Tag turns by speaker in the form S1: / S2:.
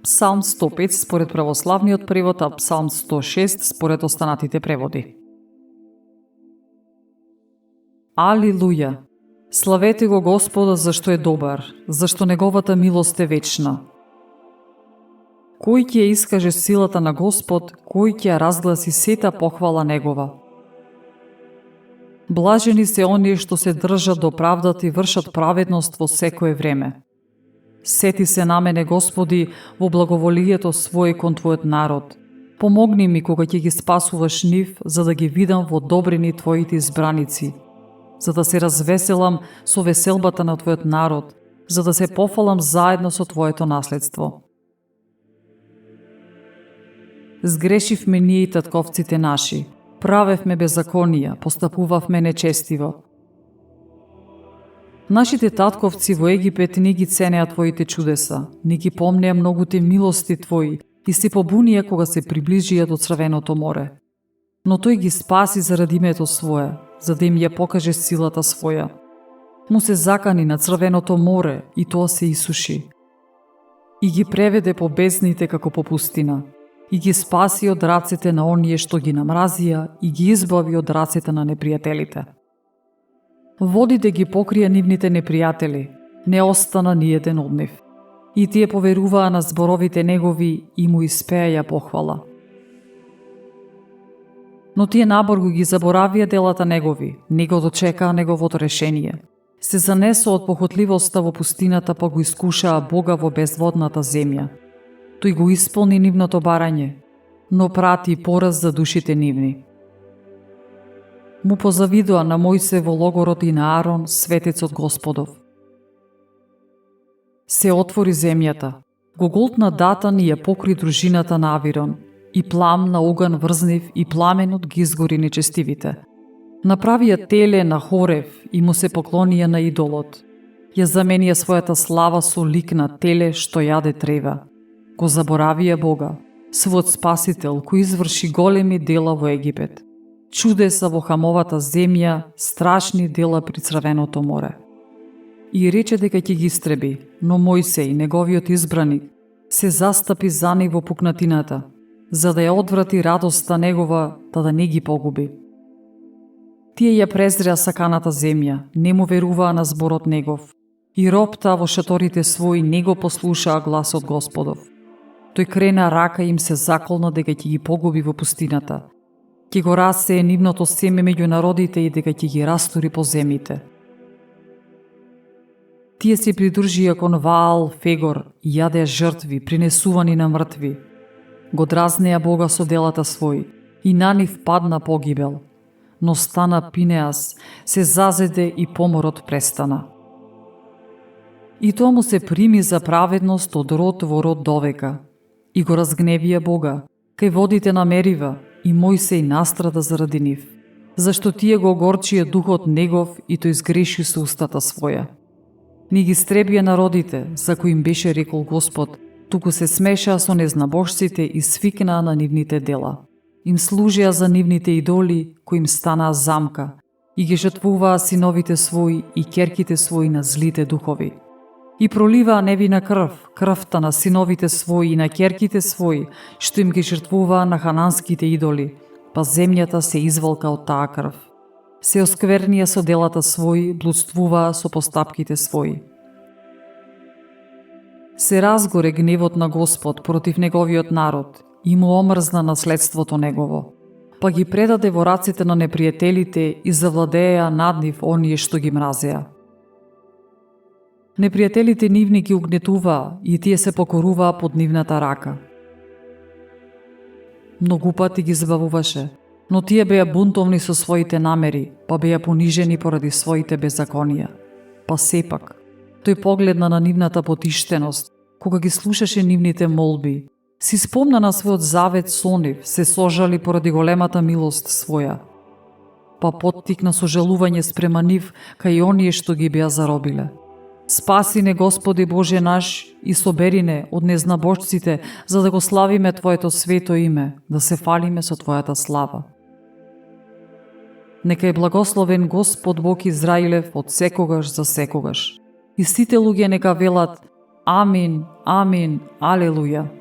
S1: Псалм 105 според православниот превод, а Псалм 106 според останатите преводи. Алилуја! Славете го Господа зашто е добар, зашто неговата милост е вечна. Кој ќе ја искаже силата на Господ, кој ќе ја разгласи сета похвала негова? Блажени се оние што се држат до правдата и вршат праведност во секое време. Сети се на мене, Господи, во благоволието свој кон Твојот народ. Помогни ми кога ќе ги спасуваш нив, за да ги видам во добрини Твоите избраници, за да се развеселам со веселбата на Твојот народ, за да се пофалам заедно со Твоето наследство. Сгрешивме ние и татковците наши, правевме беззаконија, постапувавме нечестиво. Нашите татковци во Египет не ги ценеа Твоите чудеса, не ги помнеа многуте милости Твои и се побунија кога се приближија до Црвеното море. Но Тој ги спаси заради името Свое, за да им ја покаже силата Своја. Му се закани на Црвеното море и тоа се исуши. И ги преведе по бездните како по пустина. И ги спаси од рацете на оние што ги намразија и ги избави од рацете на непријателите. Водите ги покрија нивните непријатели, не остана ниеден од нив. И тие поверуваа на зборовите негови и му испеја похвала. Но тие наборго ги заборавија делата негови, не го дочекаа неговото решение. Се занесоа од похотливоста во пустината, па го искушаа Бога во безводната земја. Тој го исполни нивното барање, но прати пораз за душите нивни. Му позавидоа на Мојсе во логорот и на Арон, светецот Господов. Се отвори земјата, го голтна Датан и ја покри дружината на Авирон, и плам на оган врзнив и пламенот ги изгори нечестивите. Направија теле на Хорев и му се поклонија на идолот. Ја заменија својата слава со лик на теле што јаде трева. Го заборавија Бога, својот спасител кој изврши големи дела во Египет. Чудеса во хамовата земја, страшни дела при Црвеното море. И рече дека ќе ги истреби, но Мојсей, неговиот избраник, се застапи за него во пукнатината, за да ја одврати радоста негова, да не ги погуби. Тие ја презреа саканата земја, не му веруваа на зборот негов, и робта во шаторите своји не го послушаа гласот Господов. Тој крена рака им се заколна дека ќе ги погуби во пустината. Ќе го расее нивното семе меѓу народите и дека ќе ги растури по земите. Тие се придружија кон Ваал, Фегор и јадеа жртви, принесувани на мртви. Го дразнеа Бога со делата своји и на нив падна погибел. Но стана Пинеас, се зазеде и поморот престана. И тоа му се прими за праведност од род во род довека. И го разгневија Бога, кај водите на Мерива, и Мојсей настрада заради нив, зашто тие го огорчија духот негов и тој сгреши со устата своја. Не ги стребија народите, за кои им беше рекол Господ, туку се смешаа со незнабожците и свикнаа на нивните дела. Им служеа за нивните идоли, кои им станаа замка, и ги жртвуваа синовите своји и ќерките своји на злите духови. И проливаа невина крв, крвта на синовите своји и на ќерките своји, што им ги жртвуваа на хананските идоли, па земјата се извалка од таа крв. Се осквернија со делата своји, блудствуваа со постапките своји. Се разгоре гневот на Господ против неговиот народ и му омрзна наследството негово, па ги предаде во раците на непријателите и завладеа над нив оние што ги мразеа. Непријателите нивни ги угнетуваа и тие се покоруваа под нивната рака. Многу пати ги забавуваше, но тие беа бунтовни со своите намери, па беа понижени поради своите беззаконија. Па сепак, тој погледна на нивната потиштеност, кога ги слушаше нивните молби, си спомна на својот завет со нив, се сожали поради големата милост своја. Па поттикна сожалување спрема нив кај оние што ги беа заробиле. Спаси не, Господи Боже наш, и собери не од незнабожците, за да го славиме Твоето свето име, да се фалиме со Твојата слава. Нека е благословен Господ Бог Израилев од секогаш за секогаш. И сите луѓе нека велат Амин, Амин. Алелуја.